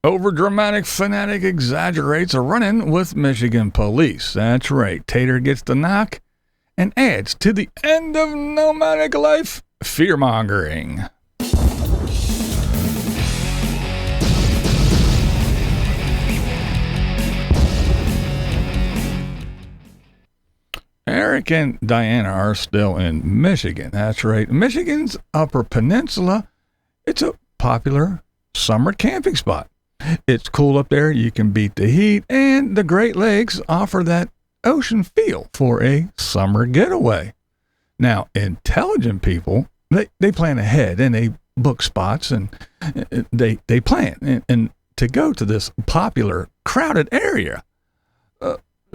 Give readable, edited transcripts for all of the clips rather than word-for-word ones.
Overdramatic fanatic exaggerates a run-in with Michigan police. That's right. Tater gets the knock and adds to the end of nomadic life fear-mongering. Eric and Diana are still in Michigan. That's right. Michigan's Upper Peninsula. It's a popular summer camping spot. It's cool up there. You can beat the heat, and the Great Lakes offer that ocean feel for a summer getaway. Now, intelligent people, they plan ahead and they book spots and they plan and to go to this popular crowded area.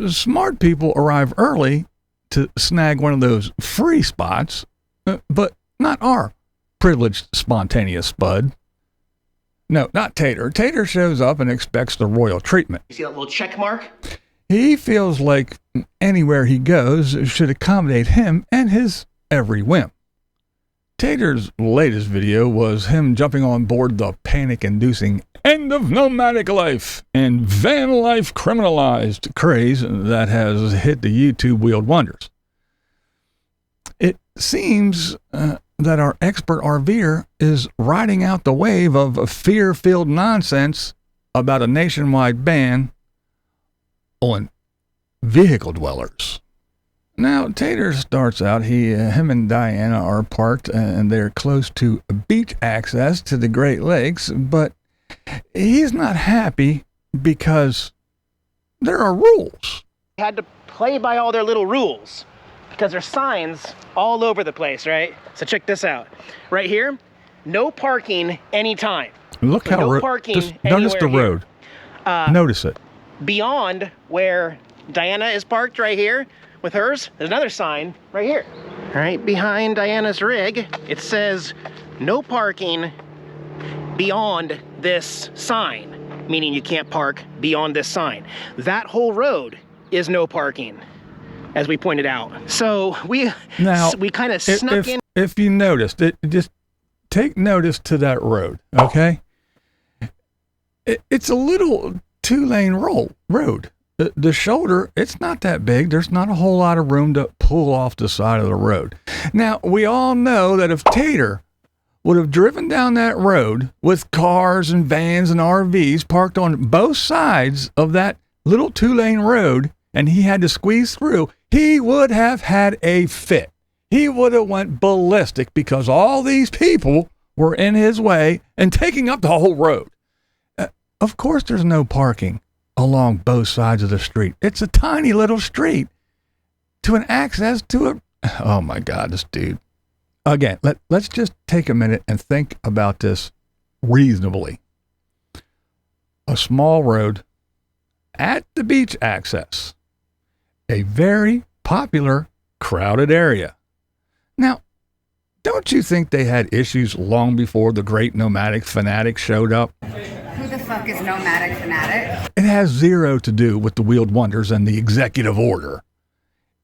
Smart people arrive early to snag one of those free spots, but not our privileged spontaneous spud. No, not Tater. Tater shows up and expects the royal treatment. You see that little check mark? He feels like anywhere he goes should accommodate him and his every whim. Tater's latest video was him jumping on board the panic-inducing end of nomadic life and van life criminalized craze that has hit the YouTube wheeled wonders. It seems that our expert RVer is riding out the wave of fear-filled nonsense about a nationwide ban on vehicle dwellers. Now, Tater starts out, him and Diana are parked and they're close to beach access to the Great Lakes, but he's not happy because there are rules. Had to play by all their little rules because there's signs all over the place, right? So check this out. Right here, no parking anytime. Look so how no parking just notice the here. road. Notice it. Beyond where Diana is parked right here with hers, there's another sign right here. Right behind Diana's rig, it says no parking beyond this sign, meaning you can't park beyond this sign. That whole road is no parking, as we pointed out. So we kind of snuck in. If you noticed it, just take notice to that road, okay? It's a little two-lane road. The shoulder, it's not that big. There's not a whole lot of room to pull off the side of the road. Now, we all know that if Tater would have driven down that road with cars and vans and RVs parked on both sides of that little two-lane road, and he had to squeeze through, he would have had a fit. He would have went ballistic because all these people were in his way and taking up the whole road. Of course, there's no parking along both sides of the street. It's a tiny little street to an access to a... Oh my God, this dude. Again, let's just take a minute and think about this reasonably. A small road at the beach access. A very popular, crowded area. Now, don't you think they had issues long before the great Nomadic Fanatic showed up? Who the fuck is Nomadic Fanatic? It has zero to do with the wheeled wonders and the executive order.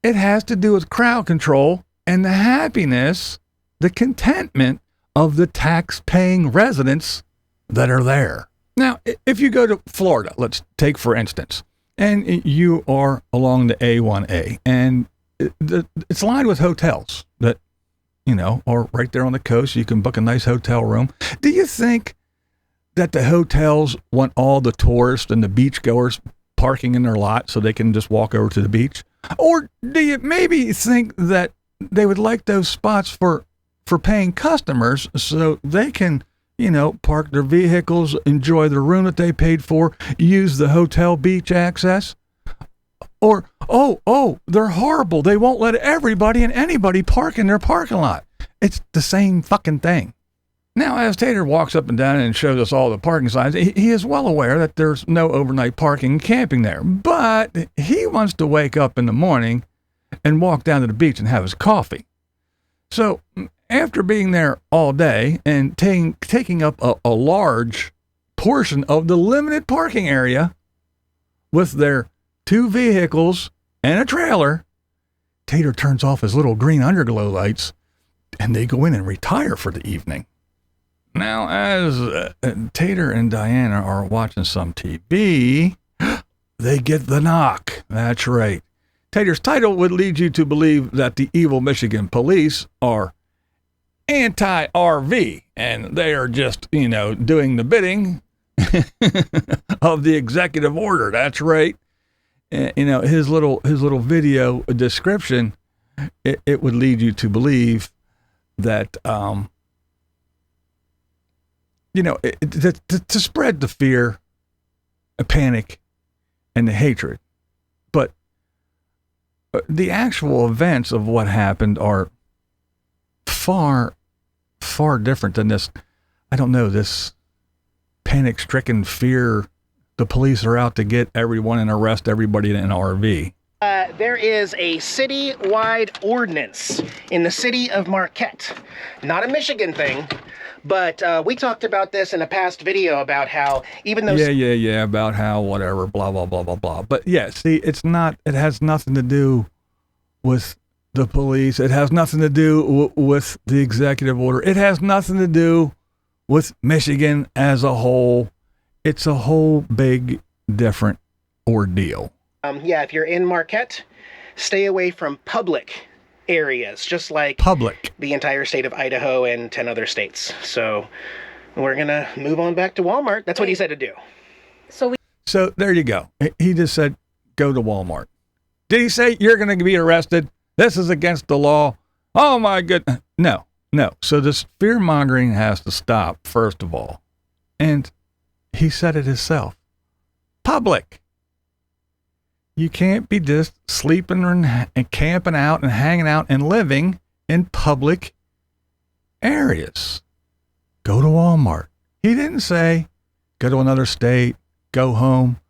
It has to do with crowd control and the happiness, the contentment of the tax-paying residents that are there. Now, if you go to Florida, let's take for instance, and you are along the A1A, and it's lined with hotels that, are right there on the coast. You can book a nice hotel room. Do you think that the hotels want all the tourists and the beachgoers parking in their lot so they can just walk over to the beach? Or do you maybe think that they would like those spots for paying customers so they can, park their vehicles, enjoy the room that they paid for, use the hotel beach access? Or, they're horrible. They won't let everybody and anybody park in their parking lot. It's the same fucking thing. Now, as Tater walks up and down and shows us all the parking signs, he is well aware that there's no overnight parking and camping there. But he wants to wake up in the morning and walk down to the beach and have his coffee. So, after being there all day and taking up a large portion of the limited parking area with their 2 vehicles and a trailer, Tater turns off his little green underglow lights and they go in and retire for the evening. Now, as Tater and Diana are watching some TV, they get the knock. That's right. Tater's title would lead you to believe that the evil Michigan police are anti-RV, and they are just, doing the bidding of the executive order. That's right. His little video description, it would lead you to believe that, to spread the fear, the panic, and the hatred. But the actual events of what happened are far, far different than this. I don't know, this panic-stricken fear. The police are out to get everyone and arrest everybody in an RV. There is a city-wide ordinance in the city of Marquette. Not a Michigan thing, but we talked about this in a past video about how even though... Yeah, about how whatever, blah, blah, blah, blah, blah. But yeah, see, it has nothing to do with the police. It has nothing to do with the executive order. It has nothing to do with Michigan as a whole. It's a whole big different ordeal. If you're in Marquette, stay away from public areas, just like the entire state of Idaho and 10 other states. So we're going to move on back to Walmart. That's what he said to do. So there you go. He just said, go to Walmart. Did he say you're going to be arrested? This is against the law. Oh my goodness. No. So this fear mongering has to stop, first of all. And he said it himself. Public. You can't be just sleeping and camping out and hanging out and living in public areas. Go to Walmart. He didn't say go to another state, go home,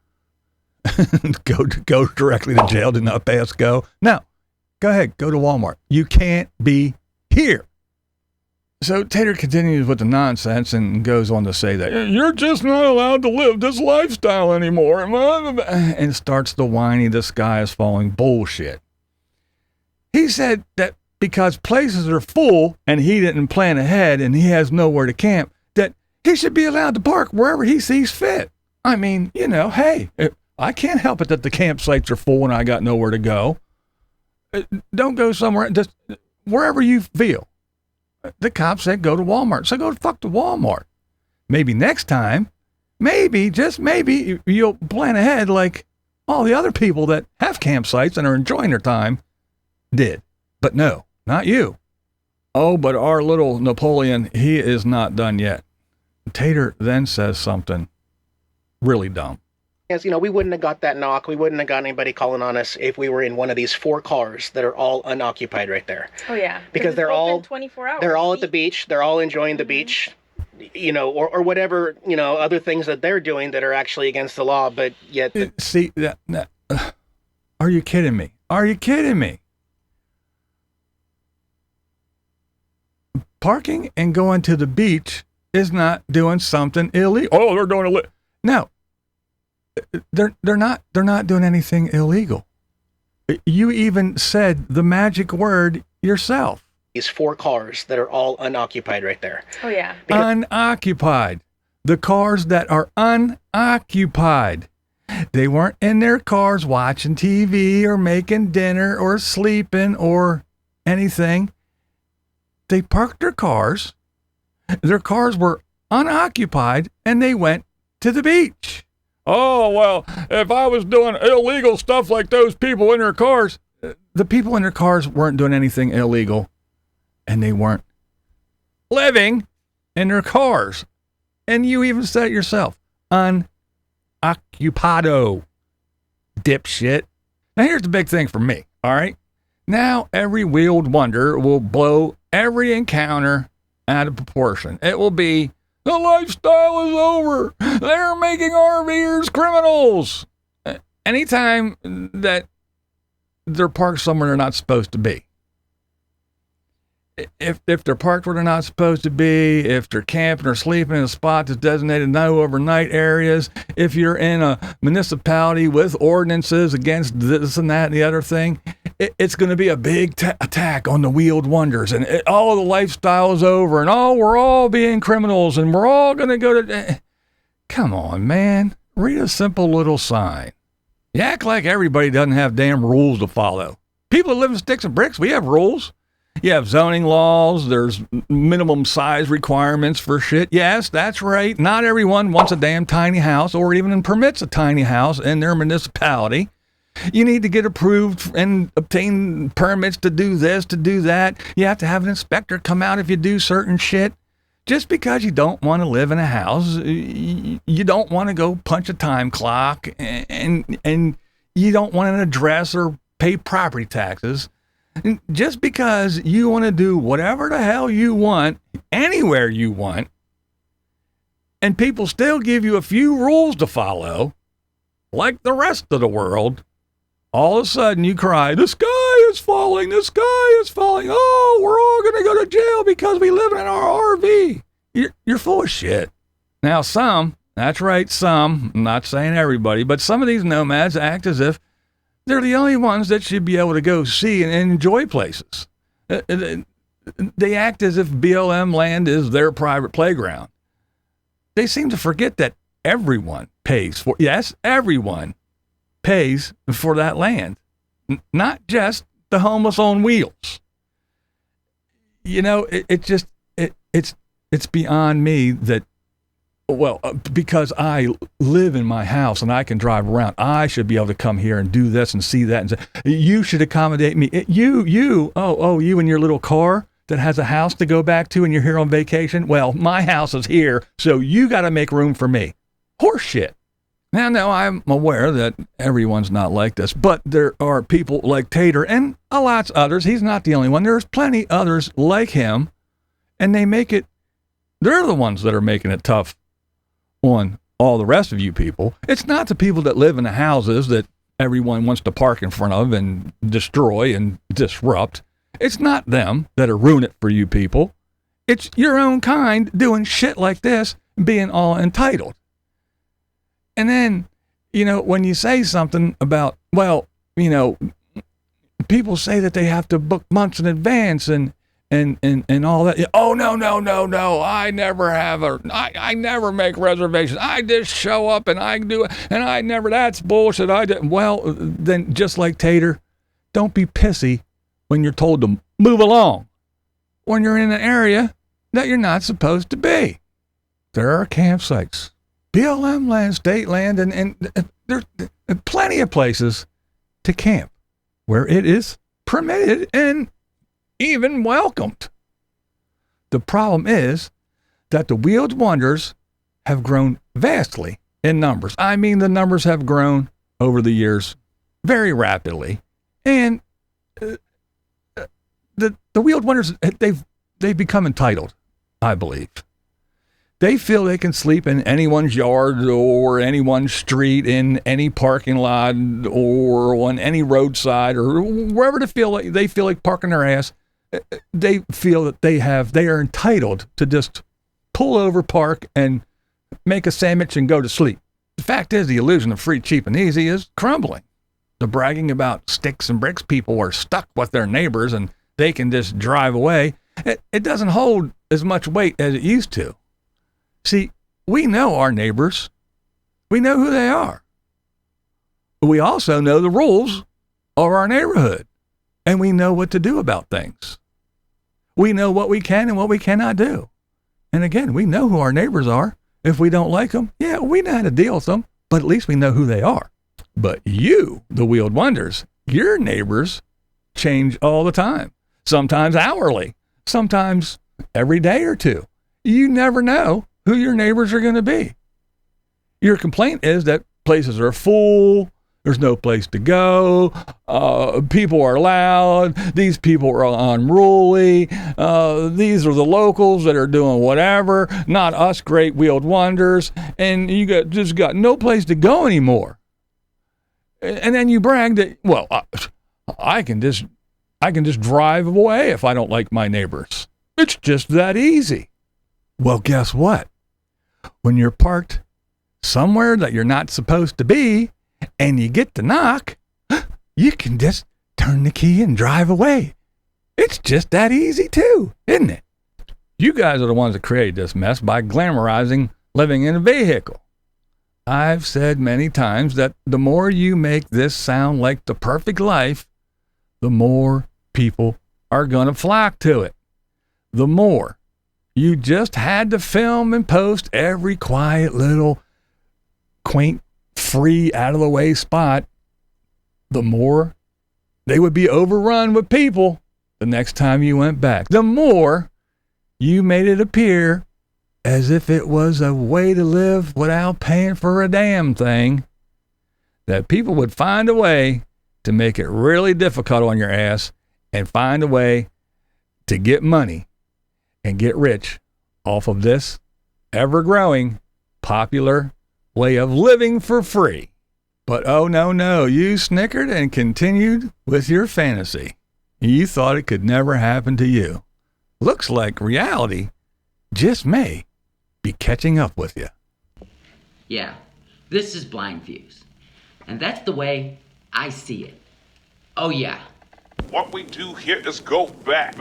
go directly to jail, do not pass go. No, go ahead, go to Walmart. You can't be here. So Tater continues with the nonsense and goes on to say that you're just not allowed to live this lifestyle anymore, and starts the whiny, the sky is falling bullshit. He said that because places are full and he didn't plan ahead and he has nowhere to camp, that he should be allowed to park wherever he sees fit. I mean, hey, I can't help it that the campsites are full and I got nowhere to go. Don't go somewhere, just wherever you feel. The cops said go to Walmart. So go to fuck to Walmart. Maybe next time, just maybe, you'll plan ahead like all the other people that have campsites and are enjoying their time did. But no, not you. Oh, but our little Napoleon, he is not done yet. Tater then says something really dumb. As we wouldn't have got that knock. We wouldn't have got anybody calling on us if we were in one of these 4 cars that are all unoccupied right there. Oh yeah, because they're all 24 hours. They're all at the beach. They're all enjoying the beach, or whatever other things that they're doing that are actually against the law. But yet, see that. Are you kidding me? Are you kidding me? Parking and going to the beach is not doing something illegal. Oh, they're doing it. No. They're not doing anything illegal. You even said the magic word yourself. These 4 cars that are all unoccupied right there. Oh yeah. Unoccupied. The cars that are unoccupied. They weren't in their cars watching TV or making dinner or sleeping or anything. They parked their cars. Their cars were unoccupied and they went to the beach. Oh, well, if I was doing illegal stuff like those people in their cars, the people in their cars weren't doing anything illegal, and they weren't living in their cars. And you even said it yourself, unoccupado, dipshit. Now, here's the big thing for me, all right? Now, every wheeled wonder will blow every encounter out of proportion. It will be, the lifestyle is over. They're making RVers criminals. Anytime that they're parked somewhere they're not supposed to be. if they're parked where they're not supposed to be, if they're camping or sleeping in a spot that's designated no overnight areas, if you're in a municipality with ordinances against this and that and the other thing, it's going to be a big attack on the wheeled wonders, and all the lifestyle is over, and we're all being criminals, and we're all going to go to... Come on, man. Read a simple little sign. You act like everybody doesn't have damn rules to follow. People that live in sticks and bricks, we have rules. You have zoning laws. There's minimum size requirements for shit. Yes, that's right. Not everyone wants a damn tiny house or even permits a tiny house in their municipality. You need to get approved and obtain permits to do this, to do that. You have to have an inspector come out if you do certain shit. Just because you don't want to live in a house, you don't want to go punch a time clock, and you don't want an address or pay property taxes. Just because you want to do whatever the hell you want, anywhere you want, and people still give you a few rules to follow, like the rest of the world, all of a sudden you cry, the sky is falling, the sky is falling. Oh, we're all going to go to jail because we live in our RV. You're full of shit. Now that's right, some, I'm not saying everybody, but some of these nomads act as if they're the only ones that should be able to go see and enjoy places. They act as if BLM land is their private playground. They seem to forget that everyone pays for, yes, everyone pays for that land, not just the homeless on wheels. You know, it's beyond me that, well, because I live in my house and I can drive around, I should be able to come here and do this and see that and say, you should accommodate me. You and your little car that has a house to go back to and you're here on vacation. Well, my house is here, so you got to make room for me. Horse shit. Now, no, I'm aware that everyone's not like this, but there are people like Tater and a lot of others. He's not the only one. There's plenty others like him, and they're the ones that are making it tough on all the rest of you people. It's not the people that live in the houses that everyone wants to park in front of and destroy and disrupt. It's not them that are ruining it for you people. It's your own kind doing shit like this, being all entitled. And then, you know, when you say something about, well, you know, people say that they have to book months in advance and all that. Oh, no. I never make reservations. I just show up and I do it. And that's bullshit. Well, then just like Tater, don't be pissy when you're told to move along. When you're in an area that you're not supposed to be. There are campsites. BLM land, state land, and there's plenty of places to camp where it is permitted and even welcomed. The problem is that the wheeled wonders have grown vastly in numbers. I mean, the numbers have grown over the years very rapidly, and the wheeled wonders, they've become entitled, I believe. They feel they can sleep in anyone's yard or anyone's street, in any parking lot or on any roadside or wherever they feel like parking their ass. They feel that they are entitled to just pull over, park, and make a sandwich and go to sleep. The fact is, the illusion of free, cheap, and easy is crumbling. The bragging about sticks and bricks people are stuck with their neighbors and they can just drive away. It doesn't hold as much weight as it used to. See, we know our neighbors. We know who they are. We also know the rules of our neighborhood, and we know what to do about things. We know what we can and what we cannot do. And again, we know who our neighbors are. If we don't like them, yeah, we know how to deal with them, but at least we know who they are. But you, the wheeled wonders, your neighbors change all the time, sometimes hourly, sometimes every day or two. You never know who your neighbors are going to be. Your complaint is that places are full, there's no place to go, people are loud, these people are unruly, these are the locals that are doing whatever, not us great wheeled wonders, and you just got no place to go anymore. And then you brag that, well, I can just I can just drive away if I don't like my neighbors. It's just that easy. Well, guess what? When you're parked somewhere that you're not supposed to be and you get the knock, you can just turn the key and drive away. It's just that easy too, isn't it? You guys are the ones that created this mess by glamorizing living in a vehicle. I've said many times that the more you make this sound like the perfect life, the more people are going to flock to it. The more you just had to film and post every quiet little quaint, free, out-of-the-way spot, the more they would be overrun with people the next time you went back. The more you made it appear as if it was a way to live without paying for a damn thing, that people would find a way to make it really difficult on your ass and find a way to get money and get rich off of this ever-growing, popular way of living for free. But oh no, you snickered and continued with your fantasy. You thought it could never happen to you. Looks like reality just may be catching up with you. Yeah, this is BlindViews. And that's the way I see it. Oh yeah. What we do here is go back.